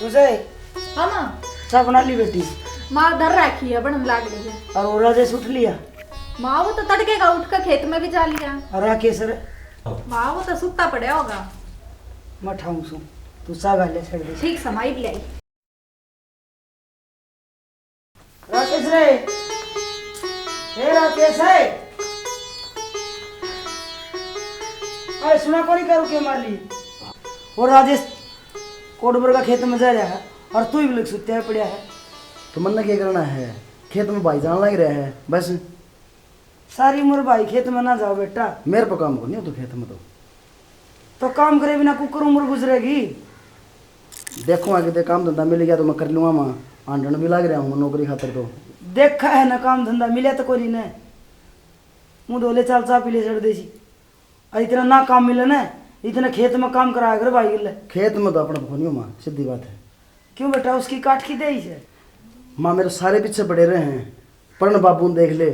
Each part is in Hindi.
सुसे हाँ माँ चाय बना ली बेटी? माँ धर रखी है बनन लाग रही है। और वो राजेश उठ लिया? माँ वो तो तड़के का उठ कर खेत में भी जा लिया। और राकेश रे? माँ वो तो सुता पड़ा होगा। मैं ठाऊं सू तू सागा ले छड़ दे। ठीक समय भी आई। राकेश रे, हे राकेश है। अरे सुना कौन करू के मार ली? और राजेश कोडबर का खेत में जा रहा है और तू भी लग सुत्या पड़ा है। तो मन क्या करना है, खेत में भाई जान लग रहा है बस। सारी उम्र भाई खेत में ना जाओ बेटा। मेरे पर काम करनी हो तो खेत में तो काम करे बिना कुकर उम्र गुजरेगी। देखो आगे दे काम धंधा मिल गया तो मैं कर लूँगा। माँ आंडन भी लग रहा हूँ नौकरी खातर। तो देखा है ना काम धंधा मिले तो कोई नहीं। मुँह धोले चाल चा पी ले चढ़ दे सी। और इतना ना काम मिले ना इतना खेत में काम कराया कर भाई गिले। खेत में तो अपना फोन माँ सीधी बात है। क्यों बेटा उसकी काट की दे से? माँ मेरे सारे पीछे पड़े रहे हैं। पर्ण बाबू ने देख ले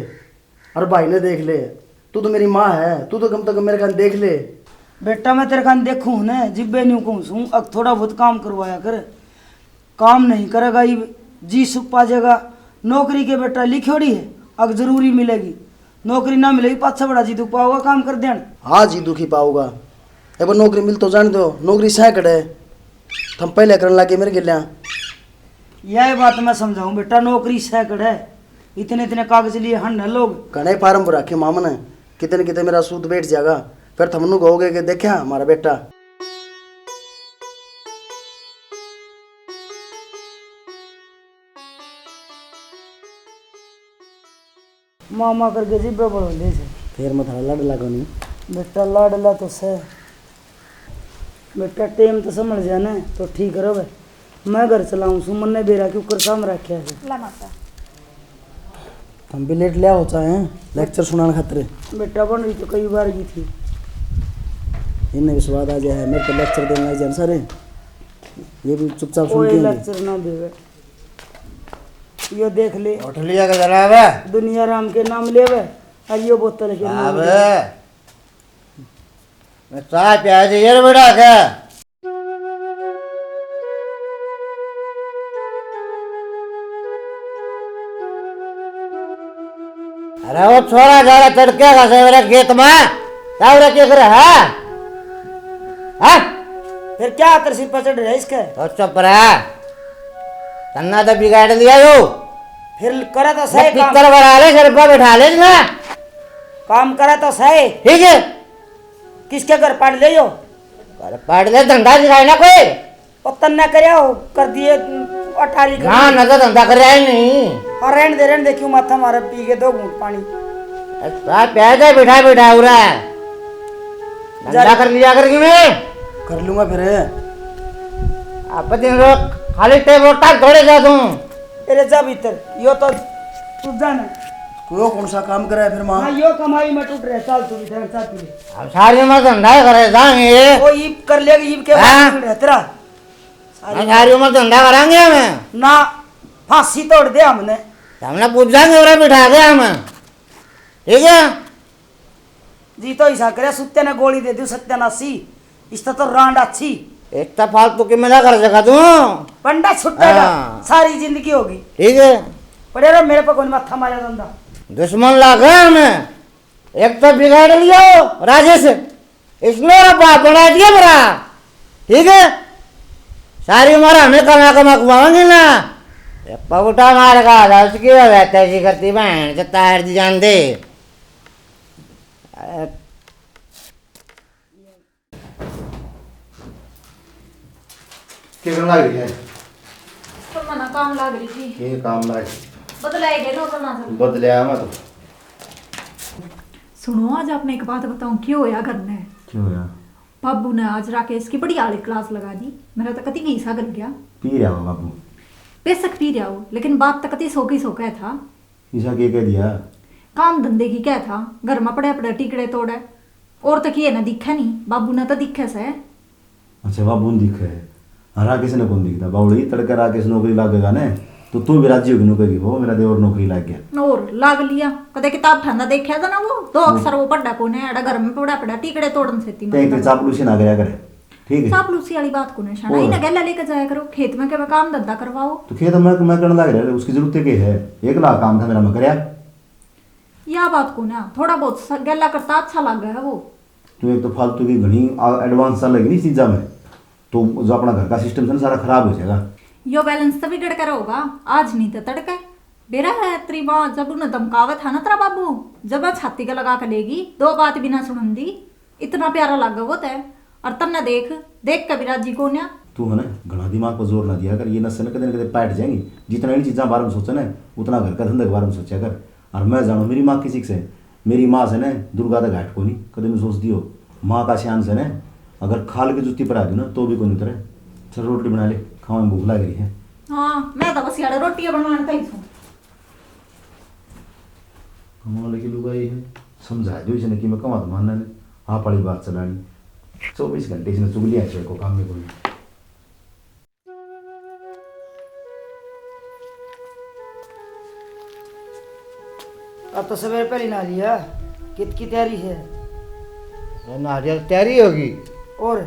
और भाई ने देख ले। तू तो मेरी माँ है, तू तो कम से कम मेरे कान देख ले। बेटा मैं तेरे कान देखूँ ना जिब्बे नहीं कहूँ सू अब थोड़ा बहुत काम करवाया कर। काम नहीं करेगा ये जी सुख पा जाएगा। नौकरी के बेटा लिखोड़ी है अब जरूरी मिलेगी। नौकरी ना मिलेगी पाछा बड़ा जी दुख पाओगा काम कर देन। हाँ जी दुखी पाऊंगा। अब नौकरी मिल तो जान दो नौकरी सैकड़ है। हम पहले करने लगे मेरे गिल्या। यह बात मैं समझाऊं बेटा नौकरी सैकड़ है। इतने इतने कागज लिए हन है लोग। कने फार्म पर रखे मामन है कितने कितने मेरा सूद बैठ जाएगा। फिर तुमनु कहोगे कि देखा हमारा बेटा। मामा करके जिब्बे बढ़ो ले से। फिर मैं थारा लड़ लगा नहीं। बेटा लाडला तो से बेटा टेम तो समझ जाने तो ठीक रहो। मैं घर चलाऊं सुमन ने बेरा के ऊपर काम रखे है। ला माता हम भी लेट लिया हो चाहे लेक्चर सुनाने खातिर। बेटा बन रही तो कई बार की थी। इन्हें विश्वास आ जाए मेरे को लेक्चर देने लग जाए सारे। ये भी चुपचाप सुन कोई के लेक्चर ना देवे। यो देख ले उठ लिया के जरा बे दुनिया राम के नाम लेवे और यो बोतल के नाम अबे लेवे। मैं चाय प्याज ये बेटा के अरे वो छोरा जा रहा तड़के का से मेरे खेत में क्या क्या करे है हाँ फिर क्या कर सिर पर चढ़ रहा है इसके? तो चुप रहा तन्ना तो बिगाड़ दिया यू फिर करे तो सही काम। पिक्चर बना ले सिर पर बैठा ले ना काम करे तो सही। ठीक है किसके घर पढ़ ले यो? पढ़ ले धंधा दिखाई ना कोई पतन ना करे कर दिए 18 हाँ न तो धंधा कर रहा ही नहीं और रहने दे क्यों माथा मारे पी के 2 घूंट पानी। प्याज है बिठा बिठा हो रहा है धंधा कर लिया कर मैं कर लूंगा फिर। आप दिन रोज खाली टेब रोटा थोड़े जा दूं अरे जा भीतर यो तो तू जाना। कोई कौन सा काम करे फिर माँ। हाँ यो कमाई में टूट रहे चल तू भीतर चाय पी ले। अब सारी उम्र धंधा करे जाएंगे वो ईब कर लेगी ईब के हाँ? बाद है तेरा सारी उम्र धंधा कराएंगे हमें ना फांसी तोड़ दे हमने। हमने पूछ जाएंगे और बिठा दे हमें ठीक है जी तो ऐसा करे सुत्ते ने गोली दे दी सत्यानाशी इसका तो रांड अच्छी एक तो फालतू की मजा कर सका तू पंडा छुट्टेगा हाँ। सारी जिंदगी होगी। ठीक है पड़े रहो मेरे पर कोई माथा मारा धंधा। दुश्मन लागे हमें एक तो बिगाड़ लिया राजेश इसने बाप बना दिया मेरा ठीक है सारी उम्र हमें कमा कमा कुमाऊंगी ना पगुटा मारेगा उसकी रहता ऐसी करती बहन जता है जान दे क्या लग है तो मना काम लाग रही थी ये काम लग बदलाए गए ना करना था। बदलिया मैं तो सुनो आज आपने एक बात बताऊं क्यों होया घर में क्यों यार बाबू ने आज राकेश की बड़ी आली क्लास लगा दी। मेरा तो कति नहीं सा गल गया। पी रहा हूँ बाबू बेशक पी रहा हो लेकिन बात तो कति सो की सो कह था। ईसा के कह दिया काम धंधे की क्या था घर में पड़े पड़े टिकड़े तोड़े और तो किए ना दिखे नहीं बाबू ने तो दिखे से। अच्छा बाबू ने दिखा है हाँ राकेश ने कौन दिखता बाबूड़ी तड़का राकेश नौकरी लगेगा ने तो तू भी राज्य होगी नौकरी हो मेरा देवर नौकरी लग गया और लाग लिया कदे किताब ठंडा देखा था ना वो 2 अक्षर वो पढ़ा को ने घर में पड़ा पड़ा टिकड़े तोड़न से थी ते चापलूसी ना गया करे ठीक है चापलूसी वाली बात को नहीं शाना ही ना गला लेकर जाया करो खेत में के मैं काम धंधा करवाओ। तो खेत मैं करने लग रहा है, उसकी जरूरत क्या है? 1 लाख काम था मेरा, मैं करया। या बात को ना थोड़ा बहुत गला करता अच्छा लग गया है वो। तो एक तो फालतू की घनी एडवांस सा लगी नहीं चीज़ा में, तो जो अपना घर का सिस्टम था सारा खराब हो जाएगा। यो बैलेंस तो बिगड़ कर होगा, आज नहीं तो तड़का बेरा है तेरी माँ जब उन्हें धमकावे था ना तेरा बाबू, जब मैं छाती का लगा कर लेगी 2 बात बिना सुन दी, इतना प्यारा लगा वो तय। और तब ना देख देख कभी राजी को ना तू है ना घना दिमाग पर जोर ना दिया कर, ये नस्ल कदे न कदे पैट जाएंगी। जितना इन चीज़ों बारे में सोचा ना उतना घर का धंधे के बारे में सोचा कर। और मैं जानो मेरी माँ किसी से, मेरी माँ से ना दुर्गा का घाट को नहीं कदे में सोच दियो। माँ का शान से ना अगर खाल की जुत्ती पर आ गई ना तो भी को नहीं तरह। चल रोटी बना ले, खाओ में भूख लग रही है। हाँ मैं तो बस यार रोटियां बनवाने तई हूँ। कमाने की लुगाई है, समझा दो इसने कि मैं कमा तो मानना नहीं। हाँ पड़ी बात चलानी 24 घंटे इसने चुगलियाँ चाहिए को काम में कोई। अब तो सवेरे पहले ना लिया, कित की तैयारी है? नारियल तैयारी होगी। और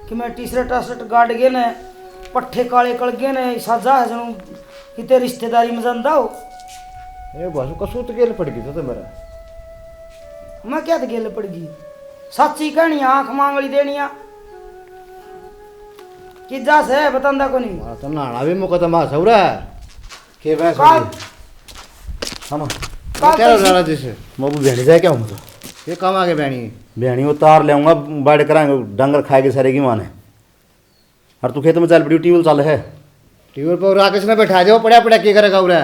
कि मैं टी-शर्ट गाड़ गए ने, पट्ठे काले कल गए ने, साजा है जनू किते रिश्तेदारी में जानदा हो। ए बस कसू तो गेल पड़ गई तो मेरा। मैं क्या गेल पड़ गई? सच्ची कहानी आंख मांगली देनिया कि जा से बतांदा को नहीं। तो नाना भी मुकदमा सौरा के मैं काल हम क्या लड़ा जैसे मबू भेड़ जाए क्या हूँ तो ये काम आगे बैणी भेड़ी उतार ले आऊँगा, बाढ़ कराएंगे डंगर खाएगी सारे की माने। और तू खेत में चल पड़ी, ट्यूबवेल चल है टेबल पर राकेश ने बैठा दो पड़ा पड़ा के करेगा उरा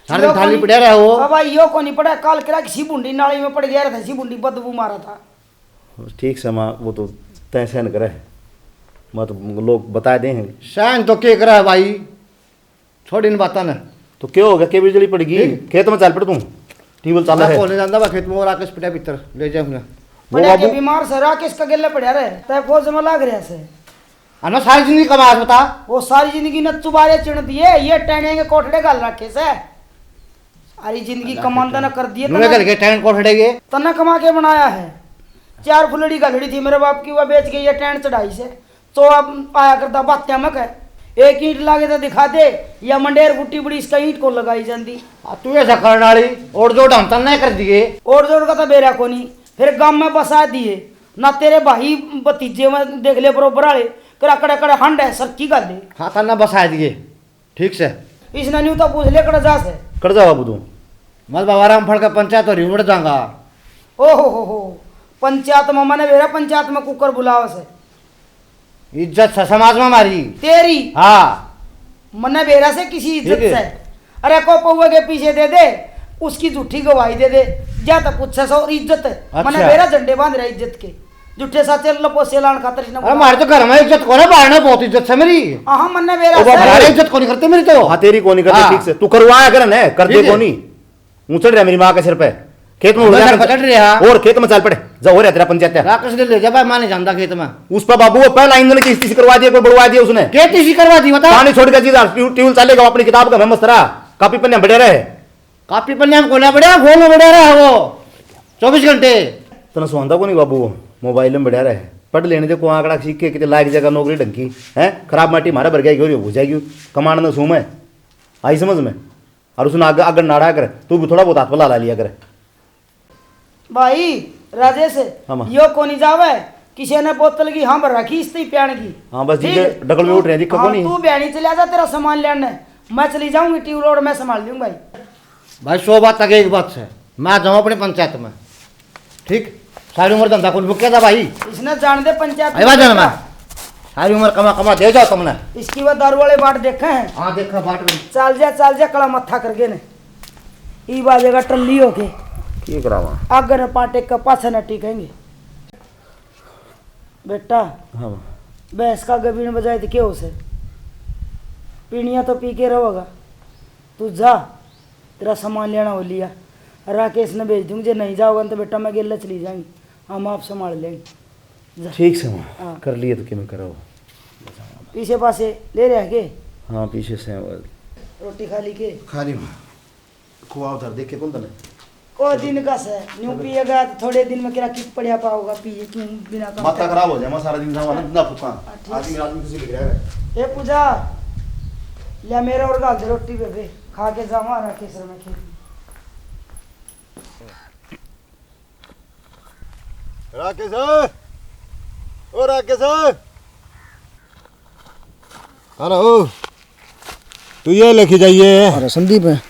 सारे दिन थाली पड़ा रहा वो। बाबा यो को नहीं पड़ा, काल करा किसी बुंडी नाली में पड़ गया था, सी बुंडी बदबू मारा था। ठीक से माँ वो तो तय सहन करे, मैं तो लोग बता दें। शान तो के करा भाई छोड़ इन बात ना। तो क्या हो गया, क्या बिजली पड़गी? खेत में चल पड़ तू, ट्यूबवेल चल है। कौन जानता बा खेत में राकेश पड़ा भीतर ले जाऊंगा वो पड़ा के बाबू बीमार से राकेश का गेले पड़ा रहे तय फौज में लाग रहा से। अना सारी जिंदगी कमा बता वो सारी जिंदगी न चुबारे चिण दिए, ये टहनेंगे कोठड़े गाल रखे से सारी जिंदगी कमांदा न कर दिए। नुए कर के टैंक को फटेगे तना कमा के बनाया है। 4 फुलड़ी गलड़ी थी मेरे बाप की, वह बेच के ये टैंक चढ़ाई से तो अब आया करता बात्या में कह एक ईंट लागे तो दिखा दे, या मंडेर गुट्टी बड़ी इसका ईंट को लगाई जाती। तू ऐसा करने वाली और जो ढंग तन नहीं कर दिए और जोड़ का तो बेरा को नहीं, फिर गांव में बसा दिए ना। तेरे भाई भतीजे में देख ले बरोबर वाले कड़ा कड़ा कड़ा हंड है सर की गल है। हाँ तन्ना बसा दिए ठीक से इसने न्यू तो पूछ ले कड़ा जा से कर जा बाबू तू। मत बाबाराम फड़ का पंचायत और उड़ जाऊंगा। ओ हो पंचायत में मैंने मेरा पंचायत में कुकर बुलावा से इज्जत से समाज में हमारी तेरी हाँ मन्ने बेरा से किसी इज्जत ठीक है। से। अरे को पौवे के पीछे दे दे, उसकी झूठी गवाही दे दे, जा तो पूछ से और इज्जत है। मन्ने अच्छा। बेरा झंडे बांध रहा इज्जत के, झूठे साचे लपोसे लान खातर इसने अरे हमारे तो घर में इज्जत को बाहर में बहुत इज्जत है मेरी। हां मन्ने बेरा ओ बाबा, से हमारी इज्जत को नहीं करते मेरी तो। हाँ तेरी को नहीं करते हाँ। ठीक से, तू करवाया कर ना, कर दे ठीक है। को नहीं। ऊँचड़ रहा मेरी माँ के सिर पे, खेत में उड़ मैं जा सर पकड़ रहा। और खेत में चल पड़े जा, हो रहा तेरा पंचायत है। राकेश ने ले जा भाई माने जानता खेत में उस पर बाबू वो पहला ईंधन की स्थिति करवा दिया, कोई बढ़वा दिया उसने। के तीसी करवा दी बता पानी छोड़ कर सीधा ट्यूबवेल चलेगा, अपनी किताब का मैं मस्तरा कापी पन्ने बढ़े रहे। कापी पन्ने में कोना बढ़िया फोन में बढ़िया रहा वो 24 घंटे तना सोंदा को नहीं बाबू, वो मोबाइल में बढ़िया रहे। पढ़ लेने दे को आंकड़ा सीख के कितने लायक जगह नौकरी ढंकी है। खराब माटी मारा भर गई हो जाएगी, कमाने में सूम है आई समझ में। और उसने आगे आगे नाड़ा कर, तू भी थोड़ा बहुत हाथ पला ला लिया कर। भाई राजेश हाँ माँ। यो को नहीं जावे, किसी ने बोतल की हम रखी इसती प्यान की। हाँ बस ठीक जी है? डगल में उठ रहे हैं, दिक्कत को नहीं। तू बयानी चले जा, तेरा सामान लेने मैं चली जाऊंगी ट्यूब रोड में संभाल लूंगा भाई। भाई 100 बात तक एक बात है, मैं जाऊँ अपने पंचायत में ठीक। सारी उम्र धंधा कौन बुक किया था भाई, इसने जान दे पंचायत अरे जाना मैं सारी उम्र कमा कमा दे जाओ तुमने। इसकी वो दारू वाले बाट देखे हैं। हाँ देखा बाट में चल जा कड़ा मत्था करके ने ई बाजेगा टल्ली होके की करावा। अगर पाटे का पाछा न टिकेंगे बेटा। हाँ भैंस का गबीन बजाए तो क्या हो से, पीनिया तो पी के रहोगा। तू जा, तेरा सामान लेना हो लिया, राकेश ने भेज दूंगी। नहीं जाओगा तो बेटा मैं गेला चली जाएंगी, हम आप संभाल लेंगे। जा ठीक से माँ हाँ। कर लिए तो कि मैं कराओ। पीछे पासे ले रहे के हाँ पीछे से रोटी खा ली के खा ली माँ, खुआ उधर देख के कौन तने ओ दिन का से न्यू पिएगा तो थोड़े दिन में क्या किक पड़िया पाओगा पिए क्यों बिना काम माथा खराब हो जाए मैं सारा दिन जाऊंगा ना फुका आदमी किसी लिख रहा है ए पूजा ले मेरा और गाल दे रोटी बेबे खा के जावा ना केसर में खेत राकेश ओ राकेश अरे ओ तू ये लेके जाइए। अरे संदीप है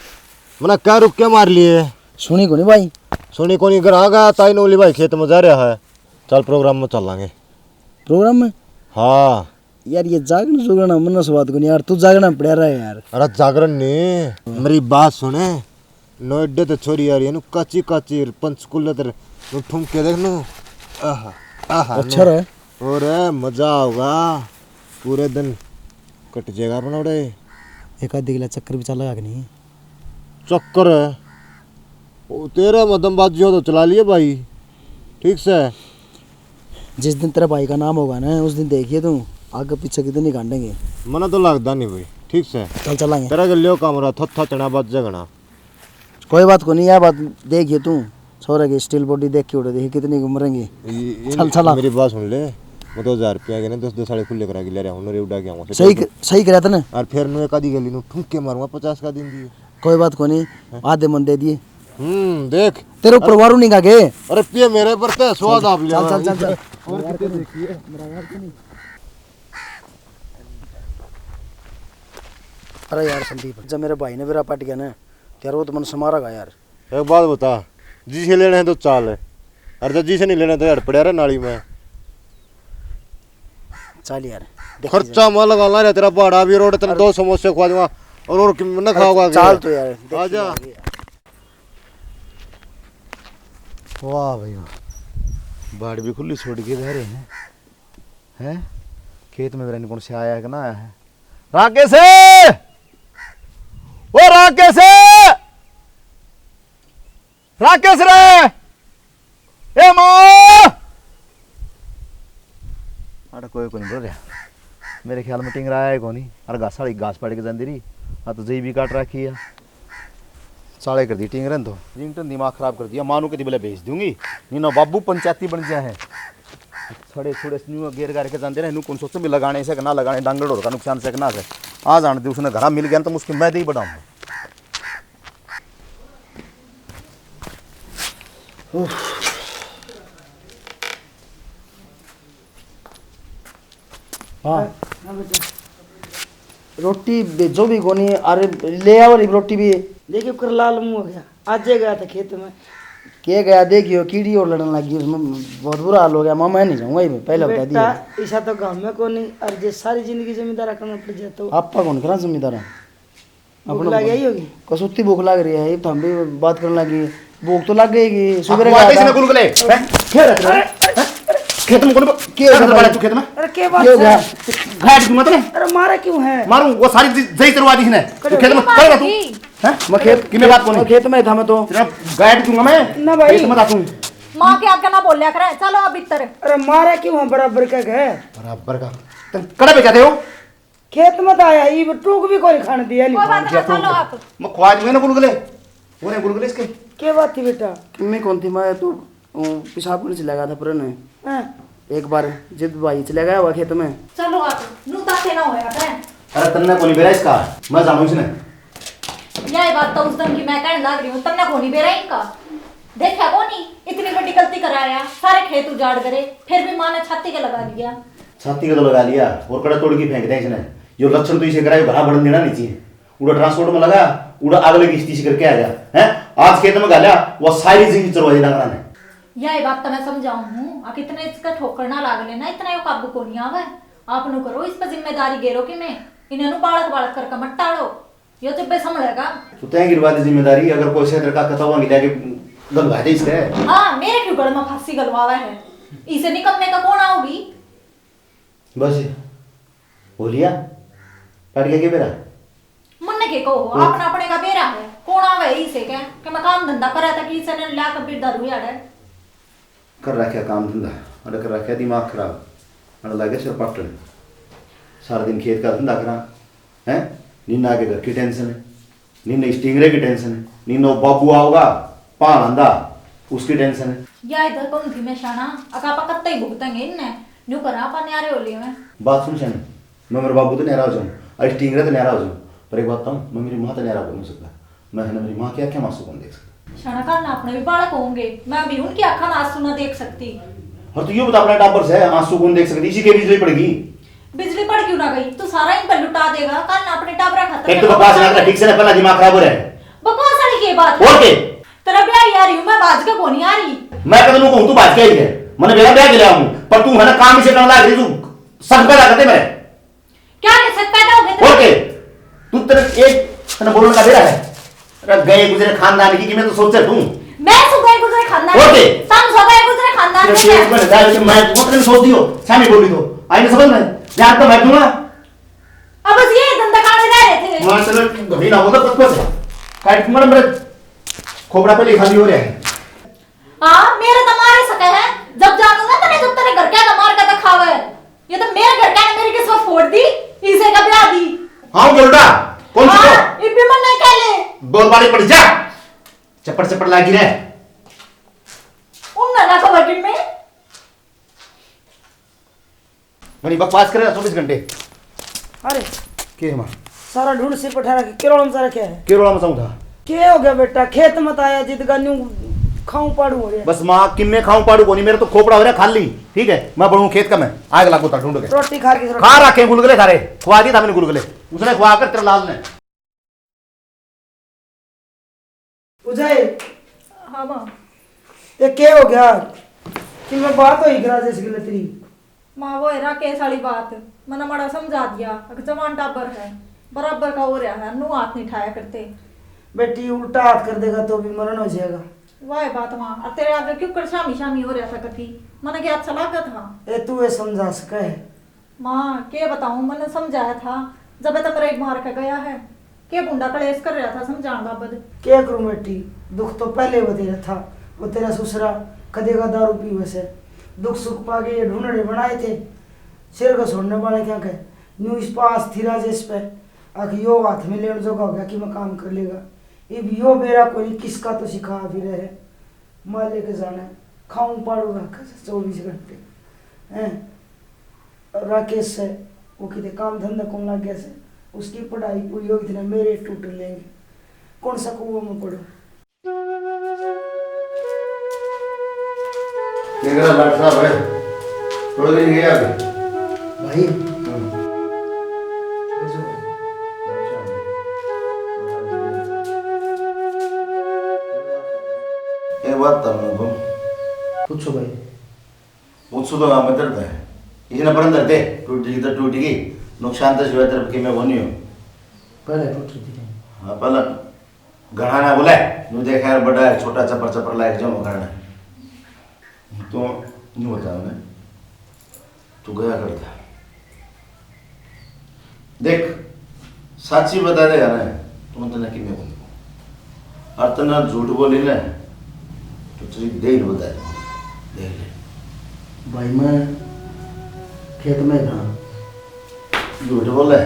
मना क्या रुक के मार लिए सुनी को नहीं भाई सोनी को नहीं ग्राहक ताई नोली भाई खेत में जा रहा है चल प्रोग्राम में चल लांगे प्रोग्राम में। हाँ यार ये जागरण जुगरण मन से बात को नहीं यार तू जागरण पड़ा रहा है यार। अरे जागरण नहीं मेरी बात सुने नोएडे तो छोरी यार ये कच्ची कच्ची पंचकुला तेरे ठुमके देख नो आहा आहा अच्छा रहा और मजा होगा पूरे दिन कट जाएगा अपना उड़े एक आध गिला चक्कर भी चला कि नहीं चक्कर है वो तेरा मदम बात जो तो चला लिए भाई ठीक से। जिस दिन तेरा भाई का नाम होगा ना उस दिन देखिए तू आगे पीछे कितनी काटेंगे। मना तो लगता नहीं भाई ठीक से चल चलाएंगे तेरा गलियो काम रहा था चना बात जगना कोई बात को नहीं यार बात देखिए तू छोरे की स्टील बॉडी देख के उड़े देखिए कितनी मरेंगे। चल चला मेरी बात सुन ले मैं 2000 रुपया के ना 10 साढ़े खुले करा के ले रहा हूँ उड़ा के आऊँगा सही करा था ना। और फिर नु एक आधी गली नु ठुमके मारूंगा 50 का दिन दिए कोई बात को नहीं आधे मन दे दिए देख तेरे ऊपर वारू नहीं गा के अरे पिए मेरे पर ते स्वाद आप ले चल चल चल अरे यार संदीप जब मेरे भाई ने मेरा पट गया ना तेरा वो तो मन समारेगा यार। एक बात बता जिसे लेना है तो चाल है और जब जिसे नहीं लेना तो यार पड़ा रहा नाली में चल यार खर्चा मां लगा रहा तेरा भाड़ा भी रोड तेरे 2 समोसे खवा दूंगा और न खाओगा चाल तो यार आजा वाह भाई वाह बाड़ भी खुली छोड़ के रह रहे हैं खेत में मेरा कौन से आया है कि ना आया है राकेश ओ राकेश राकेश रे ए मां अरे कोई नहीं बोल रहा मेरे ख्याल में टिंग रहा है कौन अरे साड़ी घास पाड़ के जाती रही तो जई भी काट रखी है साले कर दी टिंग रन तो रिंगटन दिमाग खराब कर दिया मानू के दिबले भेज दूंगी नीनो बाबू पंचायती बन गया है छड़े छुड़े न्यू गेर गार के जानते रहे कौन सोचो भी लगाने से ना लगाने डांगड़ और का नुकसान से ना से आ जान दे उसने घर मिल गया तो मुश्किल मैं दे ही बढ़ाऊंगा। हाँ रोटी बेचो भी कोनी अरे ले आओ रोटी भी देखिए कर लाल मुंह हो गया आज गया था खेत में के गया देखियो कीड़ी और लड़ने लगी उसमें बहुत बुरा हाल हो गया मैं नहीं जाऊंगा ये पहले बता दिया बेटा ऐसा तो गाँव में को नहीं और जे सारी जिंदगी जमींदारा करना पड़ जाए तो आपका कौन करा जिम्मेदार है भूख लग गई होगी कसुत्ती भूख लग रही है हम भी बात करने लगी भूख तो लग गई सुबह खेत में कौन बड़ा तू खेत में अरे के बात क्यों है? गया घाट क्यों मत रे अरे मारा क्यों है मारूं वो सारी जई तरवा दी ने खेत में करेगा तू हैं मैं खेत कि मैं बात कौन खेत में था मैं तो तेरा गाइड दूंगा मैं ना भाई। खेत में आतूं माँ के आगे ना बोलिया करे चलो अब इतर अरे मारा क्यों है बराबर का है बराबर का तुम कड़ा पे जाते हो खेत में तो आया ये टूक भी कोई खाने दिया कोई नहीं बात ना चलो आप मैं ख्वाज में ना गुलगुले वो ने गुलगुले इसके के बात थी बेटा मैं कौन थी मैं तो पेशाब करने चला गया था पुराने हाँ? एक बार जिद भाई चला गया हुआ खेत में चलो आप नूता से ना होया करे अरे तन्ने कोनी बेरा इसका मैं जानू इसने यही बात तो उस दिन की मैं कहने लग रही हूँ तन्ने कोनी बेरा इनका देखा कोनी इतनी बड़ी गलती कराया सारे खेत उजाड़ करे फिर भी माँ ने छाती के लगा दिया छाती का तो लगा लिया और कड़ा तोड़ के फेंक दे इसने जो लक्षण तो इसे कराए भरा बढ़न देना नहीं चाहिए उड़ा ट्रांसपोर्ट में लगा उड़ा अगले किस्ती से करके आ गया हैं आज खेत में गालिया वो सारी जिंदगी चरवाई डांगरा ने यही बात तो मैं समझाऊं हूँ आ कितने इसका ठोकर ना लाग लेना इतना यो काबू को नहीं आवे आप नु करो इस पर जिम्मेदारी गेरो कि मैं इन्हें नु बालक बालक करके मत टाड़ो यो तो बे संभलेगा तो तय गिरवा दे जिम्मेदारी अगर कोई से का कथावा मिला के गलवा दे इसके हाँ मेरे क्यों गल में फांसी गलवावा है इसे निकलने का कौन आओगी बस बोलिया पड़ गया के बेरा मन के कहो अपना अपने का बेरा है कौन आवे इसे क्या कि मैं काम धंधा करा था कि इसे ने ला कर बिरदा रुया है कर रखा काम धंधा अरे कर रखा दिमाग खराब अरे लगे सिर पटन सारा दिन खेत का धंधा करा हैं नीना के घर की टेंशन है नीना स्टिंगरे की टेंशन है नीनो बाबू आओगा पाल अंधा उसकी टेंशन है। या इधर कौन थी मैं शाना अकापा कत्ते ही भुगतेंगे इनने न्यू करा अपन यारे होली में। बात सुन शान, मैं मेरे बाबू तो नहरा हो जाऊँ, आज टिंगरे तो नहरा हो जाऊँ, पर एक बात बताऊँ, मैं मेरी माँ तो नहरा हो नहीं सकता। मैं है ना मेरी माँ की आँखें आंसू कौन देख सकता। शाना कल ना अपने भी बालक होंगे, मैं अभी उनकी आँखों में आंसू ना देख सकती। और तू ये बता अपना टापर से आंसू कौन देख सकती, इसी के बिजली पड़ेगी। बिजली पड़ क्यों ना गई, तू सारा इन पर लुटा देगा, कल ना अपने टाबरा खाता। एक तो बकवास ना कर, ठीक से ना पहला दिमाग खराब हो रहा है। बकवास वाली की बात और के तेरा ब्याह ही आ रही हूँ मैं, बाज के कोनी आ रही। मैं कदम कहूँ तू बात क्या ही है, मैंने मेरा ब्याह गिरा हूँ, पर तू है ना काम इसे करना लग रही, तू सब पैदा करते मैं क्या ले सकता है हो और के तू तेरे एक ना बोलने का बेरा है। अरे गए गुजरे खानदान की मैं तो सोच तू मैं सुबह गुजरे खानदान ओके। तुम सुबह गुजरे खानदान के मैं मतलब सोच दियो शामी बोली तो आई नहीं समझ में ध्यान तो मैं दूंगा। अब बस ये धंधा करने रह रहे थे। मैं चलो घड़ी ना होता पत से काट मर मेरे खोपड़ा पे लिखा भी हो रहा है। हां मेरे तो मारे सके है, जब जानूंगा तने जब तेरे घर का मार का दिखावे। ये तो मेरे घर का ने मेरी किस्मत फोड़ दी, इसे का ब्याह दी। हां बोलटा कौन सी हां ये भी मन नहीं कहले बोल बारी पड़ जा चप्पड़ चप्पड़ लागी रे उन ना को वर्किंग में मनी बकवास करे 24 घंटे। अरे के मां सारा ढूंढ सिर पर ठहरा के केरल में सारा क्या है? केरोला में था क्या हो गया बेटा, खेत मत आया जिद गन्नू खाऊं पाड़ू हो गया। बस मां किम्मे खाऊं पाड़ू कोनी, मेरे तो खोपड़ा हो रहा खाली। ठीक है मैं बढ़ूं खेत का, मैं आग लागू ता ढूंढ के रोटी खा के खा रखे गुलगुले सारे खुआ दिया था मैंने गुलगुले, उसने खुआ कर तेरा लाल ने उजय हां मां ये क्या हो गया कि मैं बात हो ही करा जैसे कि तेरी मां वो एरा केस वाली बात मैंने बड़ा समझा दिया, अगर जवान टाबर है बराबर का हो रहा है, नु हाथ नहीं उठाया करते। बेटी उल्टा हाथ कर देगा तो भी मरण हो जाएगा। वाह बात मां, और तेरे आगे क्यों कर शामी शामी हो रहा था कभी, मैंने क्या अच्छा लगा था। ए तू ये समझा सके है मां के बताऊं, मैंने समझाया था जब तक मेरा एक मार के गया है, के बुंडा कलेश कर रहा था समझाने बाबत। क्या करूं बेटी, दुख तो पहले बतेरा था, वो तेरा ससुरा कदेगा दारू पी वैसे दुख सुख पाके ये ढूंढने बनाए थे, सिर को छोड़ने वाले क्या कहे न्यू इस पास थी राजेश पे आखिर यो हाथ में लेने जो हो गया कि मैं काम कर लेगा। अब यो बेरा कोई किसका तो सिखा भी रहे माँ लेके जाना है, खाऊं पाड़ू रखा 24 घंटे हैं। राकेश से वो कितने काम धंधा कौन लग गया से, उसकी पढ़ाई पूरी होगी थी, मेरे टूट लेंगे, कौन सा कुआं में पढ़ो। लाट साहब है थोड़ा दिन गया भाई एक बात तुमको पूछो भाई। पूछो तो मैं दर्द है इसने पर अंदर दे टूटी तो टूटी नुकसान तो शिवाय तरफ की मैं बनी हूँ पहले टूट रही थी। हाँ पहला घना ना बोला नू देखा यार बड़ा है छोटा चपर चपर लायक जाऊँ करना तो नहीं बता मैं तू गया करता देख साची बता देगा ना तुम तना कि मैं बोलूँ और तना झूठ बोली ना तो तुझे दे ही बता देख ले भाई मैं खेत में था। झूठ बोल रहा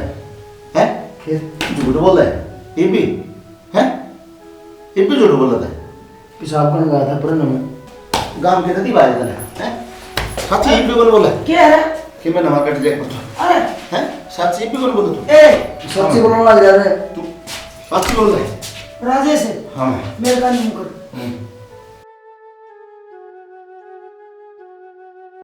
है खेत झूठ बोल रहा है ये भी है ये भी झूठ बोल रहा है पेशाब करने गया था पुराने में। गांव के नदी बाहर जाना है सच्ची ये भी कौन बोला क्या है कि मैं नवा कट देख पड़ता अरे है सच्ची ये भी कौन बोला तू ए सच्ची बोलने लग जा रहे। तू सच्ची बोल रहा है राजेश है हाँ मेरे का नहीं कर